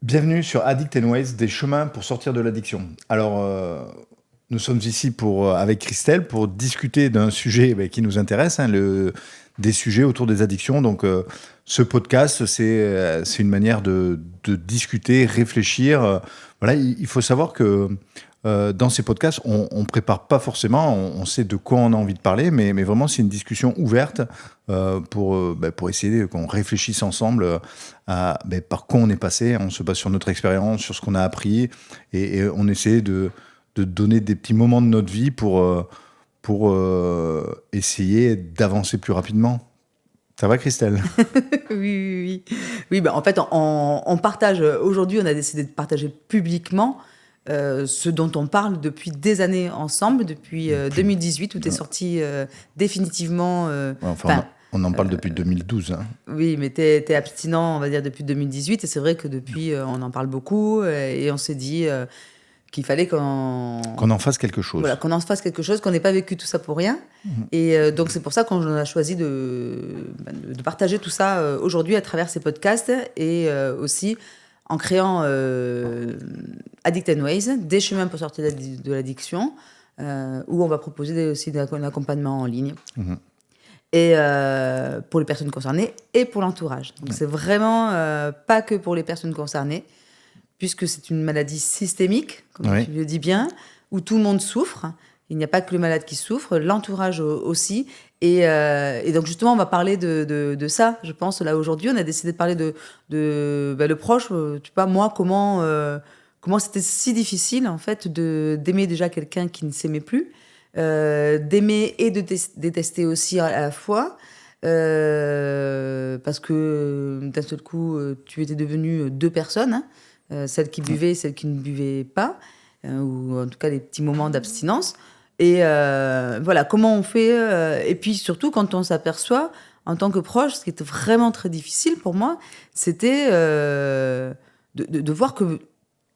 Bienvenue sur Addict and Ways, des chemins pour sortir de l'addiction. Alors, nous sommes ici avec Christelle pour discuter d'un sujet qui nous intéresse, des sujets autour des addictions. Donc, ce podcast, c'est une manière de discuter, réfléchir. Voilà, il faut savoir que dans ces podcasts, on ne prépare pas forcément, on sait de quoi on a envie de parler, mais vraiment, c'est une discussion ouverte pour essayer qu'on réfléchisse ensemble à par quoi on est passé. On se base sur notre expérience, sur ce qu'on a appris, et on essaie de donner des petits moments de notre vie pour essayer d'avancer plus rapidement. Ça va, Christelle? Oui. Oui, en fait, on partage. Aujourd'hui, on a décidé de partager publiquement ce dont on parle depuis des années ensemble, depuis 2018, où tu es sorti définitivement. On en parle depuis 2012. Hein. Oui, mais tu es abstinent, on va dire, depuis 2018. Et c'est vrai que depuis, on en parle beaucoup. Et on s'est dit qu'il fallait qu'on en fasse quelque chose. Voilà, qu'on en fasse quelque chose, qu'on n'ait pas vécu tout ça pour rien. Et donc, c'est pour ça qu'on a choisi de partager tout ça aujourd'hui à travers ces podcasts et aussi en créant Addict and Ways, des chemins pour sortir de l'addiction, où on va proposer aussi un accompagnement en ligne. Et pour les personnes concernées et pour l'entourage. Donc, c'est vraiment pas que pour les personnes concernées, puisque c'est une maladie systémique, comme tu le dis bien, où tout le monde souffre. Il n'y a pas que le malade qui souffre, l'entourage aussi. Et donc, justement, on va parler de ça, je pense. Là, aujourd'hui, on a décidé de parler de le proche. Tu vois, moi, comment c'était si difficile, en fait, d'aimer déjà quelqu'un qui ne s'aimait plus, d'aimer et de détester aussi à la fois. Parce que d'un seul coup, tu étais devenue deux personnes, celle qui buvait et celle qui ne buvait pas, ou en tout cas les petits moments d'abstinence. Et voilà, comment on fait. Et puis surtout, quand on s'aperçoit, en tant que proche, ce qui était vraiment très difficile pour moi, c'était de voir que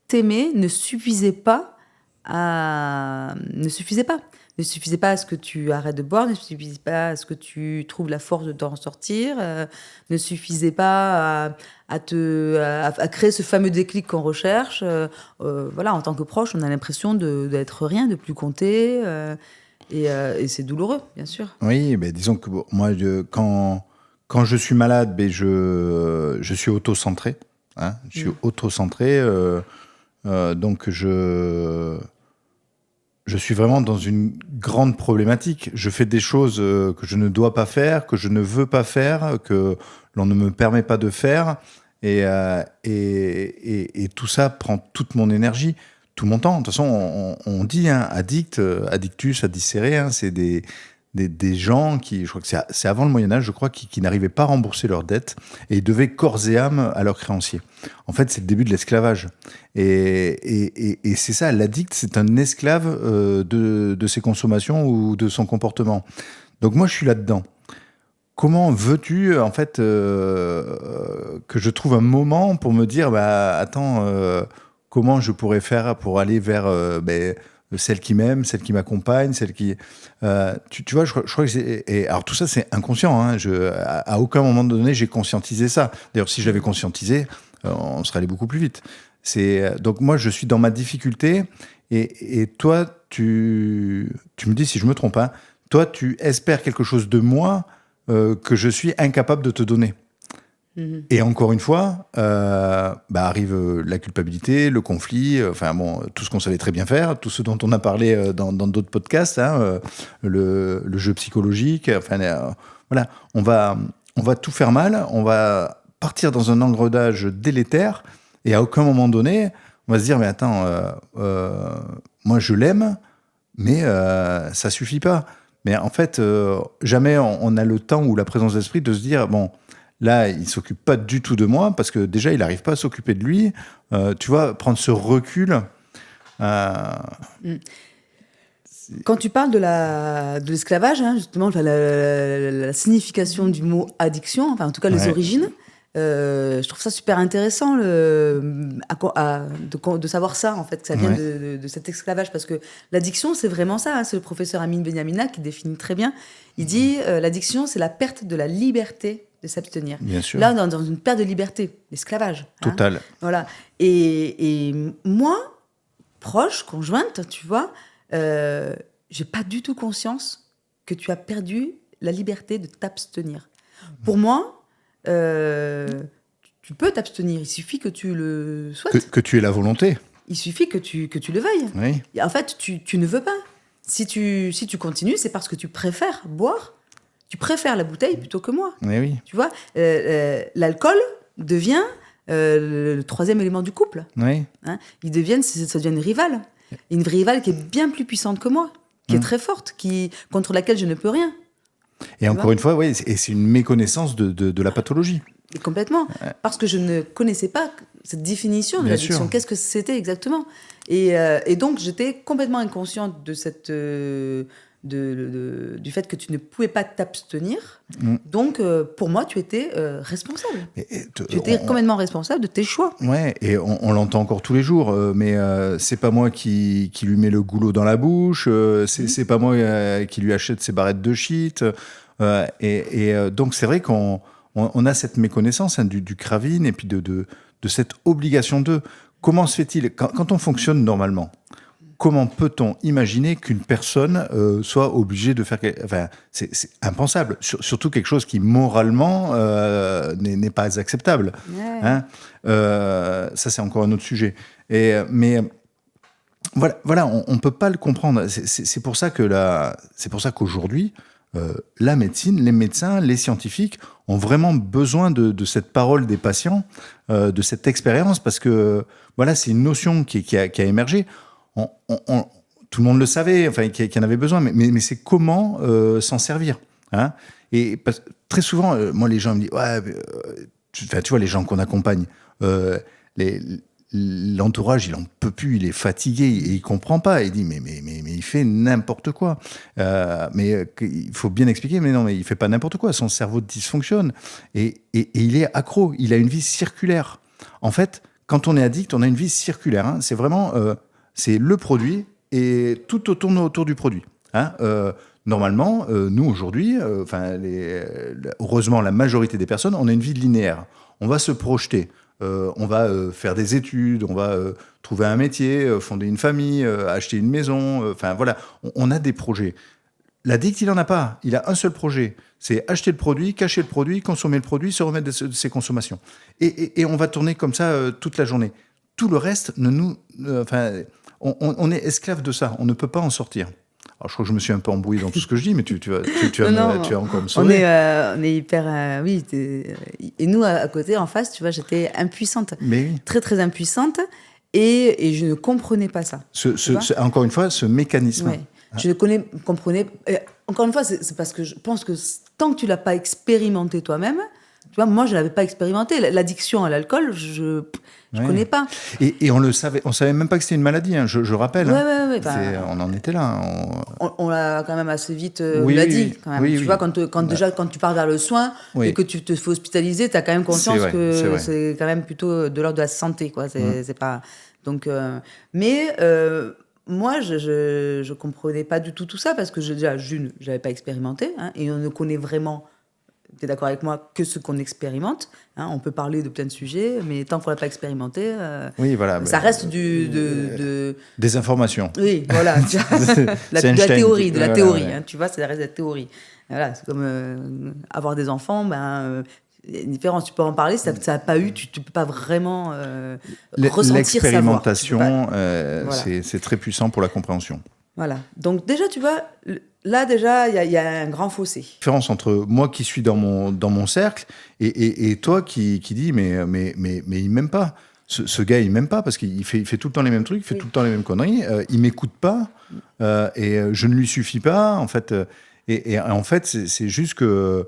t'aimer ne suffisait pas à ce que tu arrêtes de boire, ne suffisait pas à ce que tu trouves la force de t'en sortir, ne suffisait pas à créer ce fameux déclic qu'on recherche. Voilà, en tant que proche, on a l'impression d'être rien, de plus compter, et c'est douloureux, bien sûr. Oui, disons que moi, quand je suis malade, je suis auto-centré. Hein, je suis auto-centré, donc je suis vraiment dans une grande problématique. Je fais des choses que je ne dois pas faire, que je ne veux pas faire, que l'on ne me permet pas de faire. Et tout ça prend toute mon énergie, tout mon temps. De toute façon, on dit addict, addictus, addicere, c'est des gens qui, je crois que c'est avant le Moyen-Âge, je crois, qui n'arrivaient pas à rembourser leurs dettes et ils devaient corps et âme à leurs créanciers. En fait, c'est le début de l'esclavage. Et c'est ça, l'addict, c'est un esclave de ses consommations ou de son comportement. Donc moi, je suis là-dedans. Comment veux-tu, en fait, que je trouve un moment pour me dire, attends, comment je pourrais faire pour aller vers celle qui m'aime, celle qui m'accompagne, celle qui... tu vois, je crois que c'est... Et alors tout ça, c'est inconscient. Hein, à aucun moment donné, j'ai conscientisé ça. D'ailleurs, si je l'avais conscientisé, on serait allé beaucoup plus vite. Donc moi, je suis dans ma difficulté. Et toi, tu me dis si je me trompe, hein, toi, tu espères quelque chose de moi que je suis incapable de te donner. Et encore une fois, arrive la culpabilité, le conflit, tout ce qu'on savait très bien faire, tout ce dont on a parlé dans d'autres podcasts, hein, le jeu psychologique, voilà, on va tout faire mal, on va partir dans un engrenage délétère, et à aucun moment donné, on va se dire, mais attends, moi je l'aime, mais ça suffit pas. Mais en fait, jamais on a le temps ou la présence d'esprit de se dire, bon, là, il ne s'occupe pas du tout de moi, parce que déjà, il n'arrive pas à s'occuper de lui. Tu vois, prendre ce recul... Quand tu parles de l'esclavage, hein, justement, la signification du mot addiction, en tout cas les origines, je trouve ça super intéressant de savoir ça, en fait, que ça vient de cet esclavage, parce que l'addiction, c'est vraiment ça. Hein, c'est le professeur Amin Benhamina qui définit très bien. Il dit l'addiction, c'est la perte de la liberté de s'abstenir. Bien sûr. Là, dans une perte de liberté, l'esclavage. Total. Voilà. Et moi, proche, conjointe, tu vois, j'ai pas du tout conscience que tu as perdu la liberté de t'abstenir. Pour moi, tu peux t'abstenir. Il suffit que tu le souhaites. Que tu aies la volonté. Il suffit que tu le veuilles. Oui. Et en fait, tu ne veux pas. Si tu continues, c'est parce que tu préfères boire. Tu préfères la bouteille plutôt que moi. Oui. Tu vois, l'alcool devient le troisième élément du couple. Oui. Hein, ça devient une rivale. Une rivale qui est bien plus puissante que moi, qui est très forte, contre laquelle je ne peux rien. Et encore une fois, oui, et c'est une méconnaissance de la pathologie. Et complètement. Parce que je ne connaissais pas cette définition de Bien l'addiction. sûr. Qu'est-ce que c'était exactement ? Et donc, j'étais complètement inconsciente de du fait que tu ne pouvais pas t'abstenir. Donc, pour moi, tu étais responsable. Tu étais complètement responsable de tes choix. Ouais, et on l'entend encore tous les jours, mais c'est pas moi qui lui mets le goulot dans la bouche, c'est pas moi qui lui achète ses barrettes de shit. Donc, c'est vrai qu'on a cette méconnaissance du craving et puis de cette obligation de... Comment se fait-il, quand on fonctionne normalement, comment peut-on imaginer qu'une personne soit obligée de faire... Enfin, c'est impensable. Surtout quelque chose qui, moralement, n'est pas acceptable. Ouais. Hein, ça, c'est encore un autre sujet. Mais voilà, on ne peut pas le comprendre. C'est pour ça qu'aujourd'hui, la médecine, les médecins, les scientifiques ont vraiment besoin de cette parole des patients, de cette expérience, parce que voilà, c'est une notion qui a émergé. Tout le monde le savait, enfin, qu'il y en avait besoin, mais c'est comment s'en servir. Hein, et très souvent, moi, les gens me disent, ouais, tu vois, les gens qu'on accompagne, l'entourage, il en peut plus, il est fatigué, et il comprend pas. Il dit, mais il fait n'importe quoi. Mais il faut bien expliquer, mais non, mais il fait pas n'importe quoi. Son cerveau dysfonctionne et il est accro. Il a une vie circulaire. En fait, quand on est addict, on a une vie circulaire. Hein. C'est vraiment, c'est le produit et tout tourne autour du produit. Hein. Normalement, nous aujourd'hui, heureusement la majorité des personnes, on a une vie linéaire. On va se projeter. On va faire des études, on va trouver un métier, fonder une famille, acheter une maison. Enfin voilà, on a des projets. L'addict, il n'en a pas. Il a un seul projet. C'est acheter le produit, cacher le produit, consommer le produit, se remettre de ses consommations. Et on va tourner comme ça toute la journée. Tout le reste, on est esclave de ça. On ne peut pas en sortir. Alors, je crois que je me suis un peu embrouillé dans tout ce que je dis, mais tu vas encore me sauver. On est hyper... oui. Et nous, à côté, en face, tu vois, j'étais impuissante. Mais oui. Très, très impuissante. Et je ne comprenais pas ça. Encore une fois, ce mécanisme. Ouais. Je ne comprenais... Encore une fois, c'est parce que je pense que tant que tu ne l'as pas expérimenté toi-même, tu vois, moi, je ne l'avais pas expérimenté. L'addiction à l'alcool, je ne connais pas. Et on savait même pas que c'était une maladie, hein, je rappelle. Ouais. On en était là. On l'a quand même assez vite dit. Quand même. Oui, tu vois, quand tu pars vers le soin et que tu te fais hospitaliser, tu as quand même conscience que c'est quand même plutôt de l'ordre de la santé. Quoi. C'est pas... Donc, moi, je comprenais pas du tout ça parce que déjà, j'avais pas expérimenté, hein, et on ne connaît vraiment... Tu es d'accord avec moi, que ce qu'on expérimente. Hein, on peut parler de plein de sujets, mais tant qu'on l'a pas expérimenté, ça reste des informations. Oui, voilà. de la théorie, hein, tu vois, ça reste de la théorie. Voilà, c'est comme avoir des enfants, il y a une différence. Tu peux en parler, ça n'a pas eu, tu peux pas vraiment ressentir, l'expérimentation, c'est très puissant pour la compréhension. Voilà. Donc déjà, tu vois, là déjà, il y a un grand fossé. La différence entre moi qui suis dans mon cercle et toi qui dis mais il m'aime pas. Ce gars, il m'aime pas parce qu'il fait tout le temps les mêmes trucs, il fait tout le temps les mêmes conneries. Il m'écoute pas et je ne lui suffis pas. En fait, et en fait, c'est juste que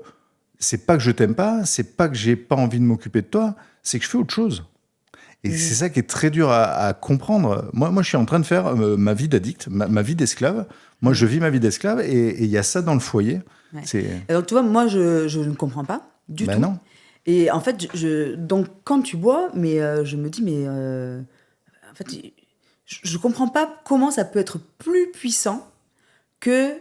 c'est pas que je t'aime pas, c'est pas que j'ai pas envie de m'occuper de toi, c'est que je fais autre chose. Et c'est ça qui est très dur à comprendre. Moi, je suis en train de faire ma vie d'addict, ma vie d'esclave. Moi, je vis ma vie d'esclave et il y a ça dans le foyer. Ouais. Et donc, tu vois, moi, je ne comprends pas du tout. Non. Et en fait, donc, quand tu bois, je me dis, en fait, je ne comprends pas comment ça peut être plus puissant que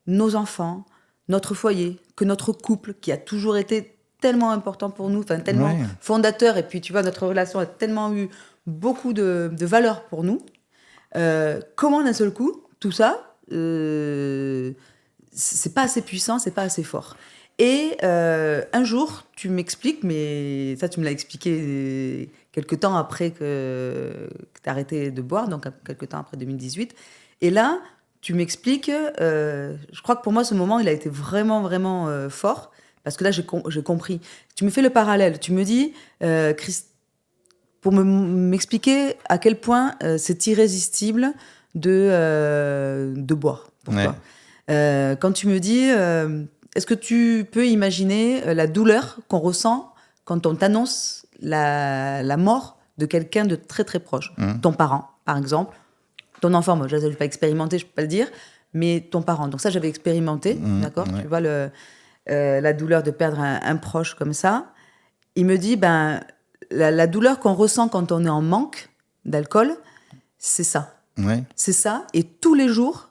nos enfants, notre foyer, que notre couple qui a toujours été tellement important pour nous, tellement Ouais. fondateur. Et puis, tu vois, notre relation a tellement eu beaucoup de valeur pour nous. Comment d'un seul coup, tout ça, c'est pas assez puissant, c'est pas assez fort. Et un jour, tu m'expliques, mais ça, tu me l'as expliqué quelque temps après que tu as arrêté de boire, donc quelque temps après 2018. Et là, tu m'expliques, je crois que pour moi, ce moment, il a été vraiment, vraiment fort, parce que là, j'ai compris. Tu me fais le parallèle. Tu me dis, pour m'expliquer à quel point c'est irrésistible de boire pour Ouais. toi. Quand tu me dis, est-ce que tu peux imaginer la douleur qu'on ressent quand on t'annonce la mort de quelqu'un de très très proche, ton parent, par exemple, ton enfant, moi je ne l'ai pas expérimenté, je ne peux pas le dire, mais ton parent. Donc ça, j'avais expérimenté, d'accord. Ouais. Tu vois la douleur de perdre un proche comme ça. Il me dit, la douleur qu'on ressent quand on est en manque d'alcool, c'est ça. Ouais. C'est ça. Et tous les jours,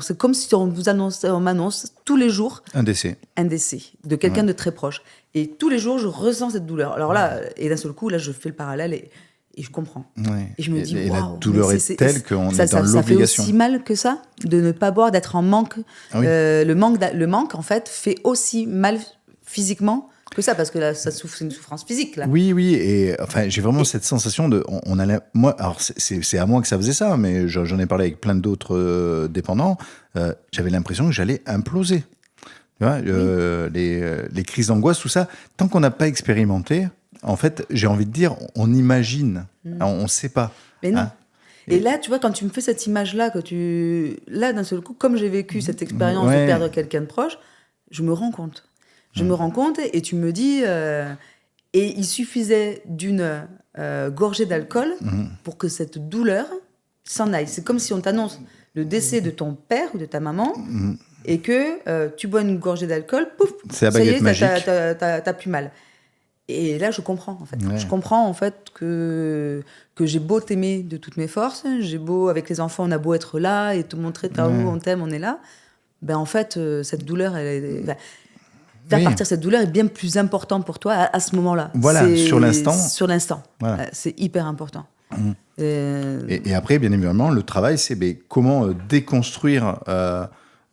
c'est comme si on m'annonce tous les jours Un décès. un décès de quelqu'un de très proche. Et tous les jours, je ressens cette douleur. Alors là, et d'un seul coup, là, je fais le parallèle et je comprends. Ouais. Et je me dis, et la waouh, douleur mais est telle qu'on est dans ça fait l'obligation. aussi mal que ça, de ne pas boire, d'être en manque. Ah oui. Le manque, en fait, fait aussi mal physiquement que ça, parce que là, c'est une souffrance physique, là. Oui, et enfin, j'ai vraiment cette sensation de, moi, alors c'est à moi que ça faisait ça, mais j'en ai parlé avec plein d'autres dépendants. J'avais l'impression que j'allais imploser. Tu vois, les crises d'angoisse, tout ça, tant qu'on n'a pas expérimenté, en fait, j'ai envie de dire, on imagine, on ne sait pas. Mais non. Hein. Et là, tu vois, quand tu me fais cette image-là, là, d'un seul coup, comme j'ai vécu cette expérience de perdre quelqu'un de proche, je me rends compte. Je me rends compte et tu me dis... et il suffisait d'une gorgée d'alcool pour que cette douleur s'en aille. C'est comme si on t'annonce le décès de ton père ou de ta maman et que tu bois une gorgée d'alcool, pouf, c'est la ça y baguette est, magique. t'as plus mal. Et là, je comprends, en fait. Ouais. Je comprends, en fait, que j'ai beau t'aimer de toutes mes forces, avec les enfants, on a beau être là et te montrer par où on t'aime, on est là. En fait, cette douleur, faire partir cette douleur est bien plus important pour toi à ce moment-là. Voilà, sur l'instant. Sur l'instant. Voilà. C'est hyper important. Et après, bien évidemment, le travail, c'est comment déconstruire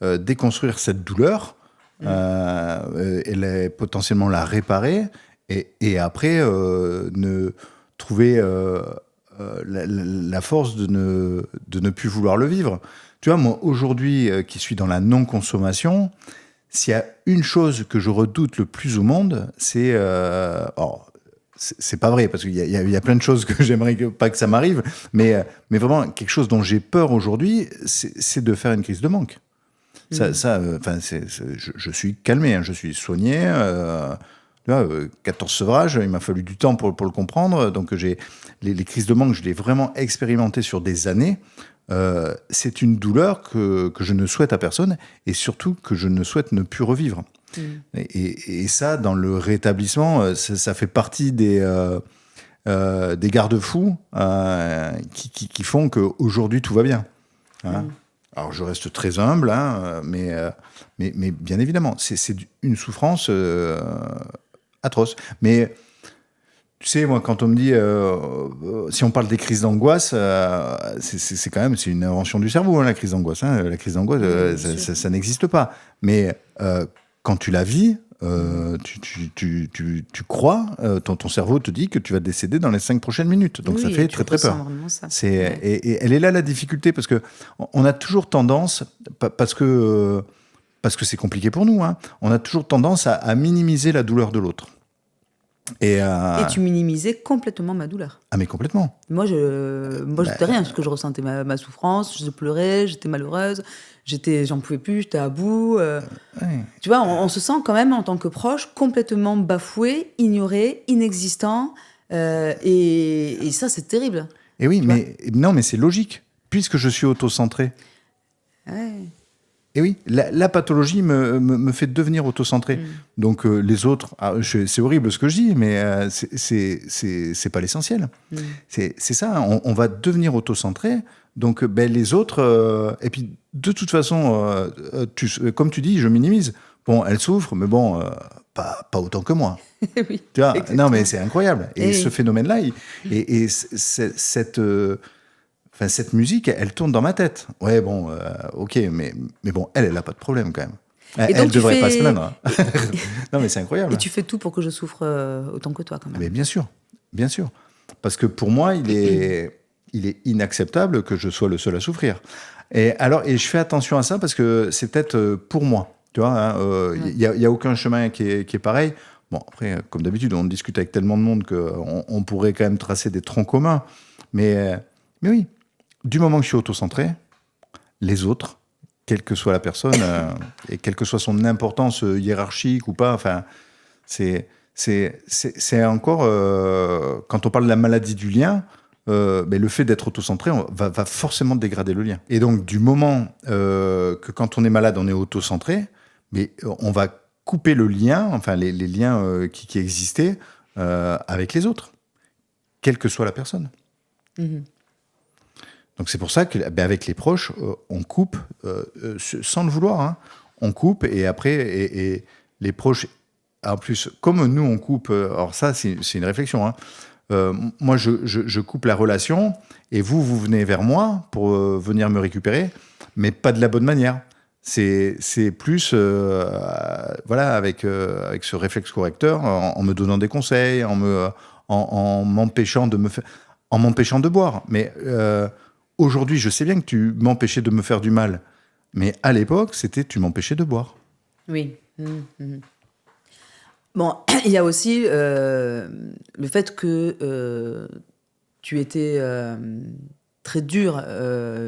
cette douleur, et potentiellement la réparer, et après, trouver la force de ne plus vouloir le vivre. Tu vois, moi, aujourd'hui, qui suis dans la non-consommation, s'il y a une chose que je redoute le plus au monde, c'est pas vrai, parce qu'il y a plein de choses que j'aimerais pas que ça m'arrive, mais vraiment, quelque chose dont j'ai peur aujourd'hui, c'est de faire une crise de manque. Je suis calmé, hein, je suis soigné, 14 sevrages, il m'a fallu du temps pour le comprendre, donc les crises de manque, je l'ai vraiment expérimenté sur des années. C'est une douleur que je ne souhaite à personne, et surtout que je ne souhaite ne plus revivre. Et ça, dans le rétablissement, ça fait partie des garde-fous qui font qu'aujourd'hui, tout va bien. Hein. Alors, je reste très humble, hein, mais bien évidemment, c'est une souffrance atroce. Mais... Tu sais, moi, quand on me dit, si on parle des crises d'angoisse, c'est quand même, c'est une invention du cerveau, hein, la crise d'angoisse. Hein. La crise d'angoisse, ça n'existe pas. Mais quand tu la vis, tu crois, ton cerveau te dit que tu vas décéder dans les 5 prochaines minutes. Donc ça fait très très peur. Et elle est là la difficulté, parce que on a toujours tendance, parce que c'est compliqué pour nous, hein, on a toujours tendance à minimiser la douleur de l'autre. Et tu minimisais complètement ma douleur. Ah, mais complètement. Moi, j'étais rien, parce que je ressentais ma souffrance, je pleurais, j'étais malheureuse, j'en pouvais plus, j'étais à bout. Tu vois, on se sent quand même, en tant que proche, complètement bafoué, ignoré, inexistant. Et ça, c'est terrible. Et oui, mais c'est logique, puisque je suis auto-centré. Ouais. Et oui, la pathologie me fait devenir auto-centré. Donc les autres, c'est horrible ce que je dis, mais c'est pas l'essentiel. C'est ça, on va devenir auto-centré. Donc les autres, et puis de toute façon, comme tu dis, je minimise. Bon, elle souffre, mais bon, pas autant que moi. Oui, Tu vois, exactement. non, mais c'est incroyable. Et Et ce oui. phénomène-là, cette musique, elle tourne dans ma tête. Ouais, bon, ok, mais bon, elle a pas de problème quand même. Et Elle donc, devrait pas se plaindre. Hein. et, Non, mais c'est et incroyable. tu fais tout pour que je souffre autant que toi, quand Mais même. bien sûr, bien sûr. Parce que pour moi, il est inacceptable que je sois le seul à souffrir. Et je fais attention à ça parce que c'est peut-être pour moi. Tu vois, il Ouais. n'y a aucun chemin qui est pareil. Bon, après, comme d'habitude, on discute avec tellement de monde qu'on pourrait quand même tracer des troncs communs. Mais oui, du moment que je suis auto-centré, les autres, quelle que soit la personne, et quelle que soit son importance hiérarchique ou pas, enfin, c'est encore, quand on parle de la maladie du lien, ben, le fait d'être autocentré va forcément dégrader le lien. Et donc, du moment que quand on est malade, on est autocentré, mais on va couper le lien, enfin les liens qui existaient avec les autres, quelle que soit la personne. Mhm. Donc c'est pour ça que ben, avec les proches, on coupe sans le vouloir. Hein. On coupe et après, et les proches, en plus, comme nous on coupe, alors ça c'est une réflexion, hein. Moi je coupe la relation et vous venez vers moi pour venir me récupérer, mais pas de la bonne manière. C'est plus voilà, avec ce réflexe correcteur, en me donnant des conseils, en m'empêchant en m'empêchant de boire. Mais aujourd'hui, je sais bien que tu m'empêchais de me faire du mal. Mais à l'époque, c'était tu m'empêchais de boire. Oui. Mhm, mhm. Bon, il y a aussi le fait que tu étais très dur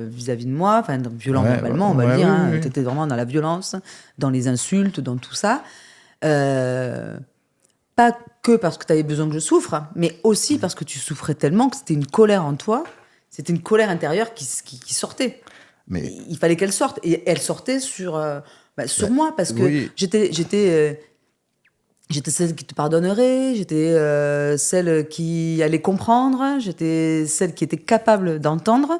vis-à-vis de moi, enfin violent Ouais, verbalement, on va le ouais, dire. oui, Hein, oui, tu oui. étais vraiment dans la violence, dans les insultes, dans tout ça. Euh, Pas que parce que tu avais besoin que je souffre, mais aussi parce que tu souffrais tellement que c'était une colère en toi, c'était une colère intérieure qui sortait. Mais Il fallait qu'elle sorte. Et elle sortait sur bah, moi, parce que oui, j'étais celle qui te pardonnerait, j'étais celle qui allait comprendre, j'étais celle qui était capable d'entendre,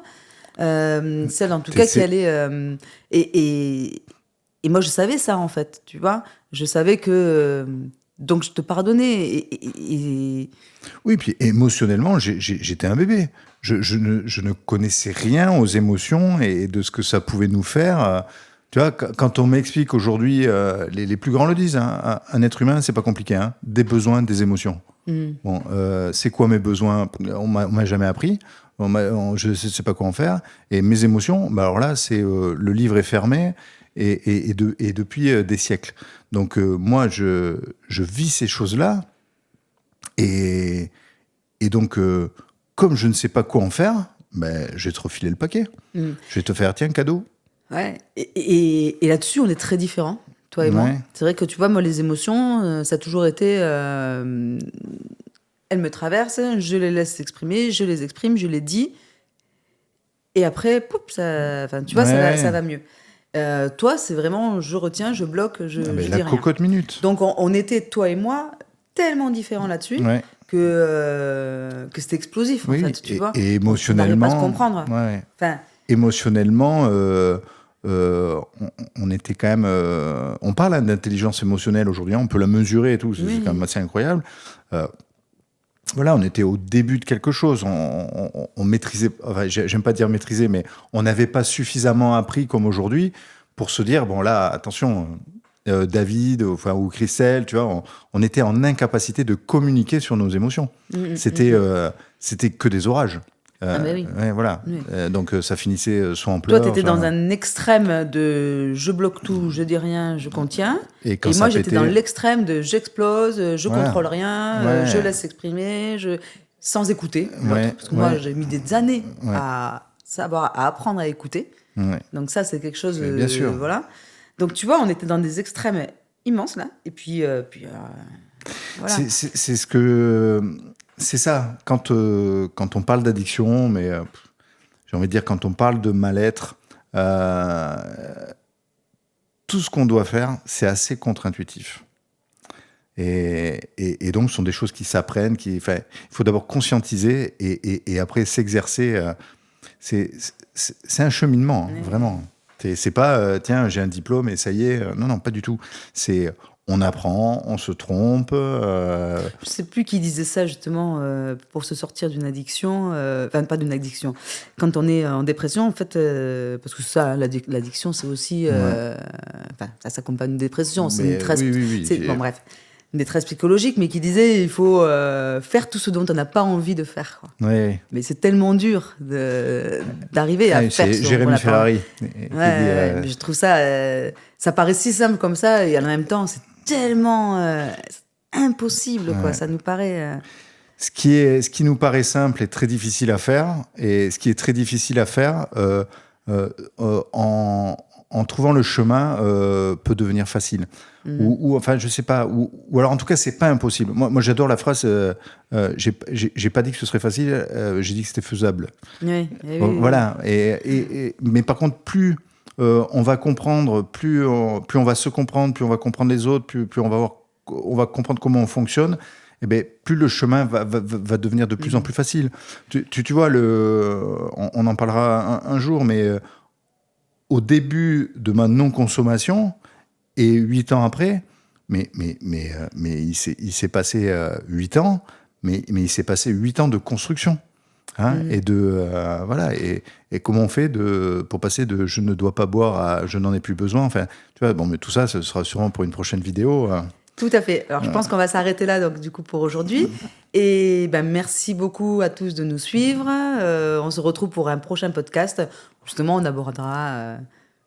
celle en tout cas qui c'est allait... et moi je savais ça en fait, tu vois. Je savais que... donc je te pardonnais. oui, puis émotionnellement, j'étais un bébé. Je ne connaissais rien aux émotions et de ce que ça pouvait nous faire. Tu vois, quand on m'explique aujourd'hui, les plus grands le disent, hein, un être humain, c'est pas compliqué, hein, des besoins, des émotions. Mm. Bon, c'est quoi mes besoins? On m'a jamais appris. Je ne sais pas quoi en faire. Et mes émotions, bah alors là, c'est le livre est fermé et depuis des siècles. Donc moi, je vis ces choses-là et, et donc, comme je ne sais pas quoi en faire, ben, je vais te refiler le paquet. Mm. Je vais te faire, tiens, cadeau. Ouais. Et là-dessus, on est très différents, toi et moi. Ouais. C'est vrai que tu vois, moi, les émotions, ça a toujours été. Elles me traversent, je les laisse s'exprimer, je les exprime, je les dis. Et après, poup, enfin, tu vois, ça Ouais. va mieux. Toi, c'est vraiment, je retiens, je bloque, Ah ben, je la dis rien. cocotte minute. Donc, on était, toi et moi, tellement différents là-dessus Ouais. que c'était explosif, en Oui. fait, tu vois. Et On n'arrivait pas à se émotionnellement, comprendre. ouais. Enfin, Émotionnellement, on était quand même. On parle hein, d'intelligence émotionnelle aujourd'hui, hein, on peut la mesurer et tout, c'est quand même assez incroyable. Euh, voilà, on était au début de quelque chose. On maîtrisait, enfin, j'aime pas dire maîtriser, mais on n'avait pas suffisamment appris comme aujourd'hui pour se dire bon là, attention, David, enfin ou Christelle, tu vois, on était en incapacité de communiquer sur nos émotions. C'était c'était que des orages. ah, ben oui. Ouais, voilà. Oui. Donc ça finissait soit en Toi, tu pleurs, étais dans soit... un extrême de je bloque tout, je dis rien, je contiens. Et quand Et ça moi, j'étais dans pétait, l'extrême de j'explose, je voilà. contrôle rien, je Ouais, laisse s'exprimer, sans écouter l'autre. ouais, Parce que moi, ouais, j'ai mis des années ouais, à savoir, à apprendre à écouter. ouais. Donc ça, c'est quelque chose, Mais bien sûr. voilà. Donc tu vois, on était dans des extrêmes immenses là. Et puis voilà. C'est ce que c'est ça quand on parle d'addiction, mais j'ai envie de dire quand on parle de mal-être, euh, tout ce qu'on doit faire, c'est assez contre-intuitif. Et donc, ce sont des choses qui s'apprennent. Il faut d'abord conscientiser et après s'exercer. C'est un cheminement, hein, vraiment. C'est pas, tiens, j'ai un diplôme et ça y est. Non, non, pas du tout. C'est, on apprend, on se trompe. Je sais plus qui disait ça justement pour se sortir d'une addiction, enfin pas d'une addiction. Quand on est en dépression, en fait, parce que ça, l'addiction, c'est aussi, enfin, ça s'accompagne d'une dépression, c'est une Mais détresse, oui. bon bref, une détresse psychologique, mais qui disait il faut faire tout ce dont on n'a pas envie de faire, quoi. Oui. Mais c'est tellement dur d'arriver à faire C'est ce dont on Jérémy n'a pas Ferrari. Ouais, mais je trouve ça, ça paraît si simple comme ça, et en même temps, c'est tellement impossible, quoi. Ça nous paraît. Ce qui nous paraît simple est très difficile à faire, et ce qui est très difficile à faire, en trouvant le chemin, peut devenir facile. Ou enfin, je sais pas. Ou alors, en tout cas, c'est pas impossible. Moi, j'adore la phrase. J'ai pas dit que ce serait facile. J'ai dit que c'était faisable. Oui, Voilà. Mais par contre, plus on va comprendre, plus on va se comprendre, plus on va comprendre les autres, plus on va comprendre comment on fonctionne. Eh ben, plus le chemin va devenir de plus en plus facile. Tu vois, on en parlera un jour, mais au début de ma non-consommation et 8 ans après, mais il s'est passé 8 ans, mais il s'est passé 8 ans de construction. Hein, et voilà, et comment on fait pour passer de je ne dois pas boire à je n'en ai plus besoin. Enfin, tu vois, bon, mais tout ça, ce sera sûrement pour une prochaine vidéo. Tout à fait. Alors, je pense qu'on va s'arrêter là, donc, du coup, pour aujourd'hui. Et ben, merci beaucoup à tous de nous suivre. On se retrouve pour un prochain podcast. Justement, on abordera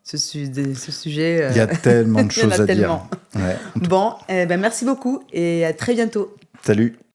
ce sujet. Il y a tellement de choses à dire. Ouais. Bon, ben, merci beaucoup et à très bientôt. Salut.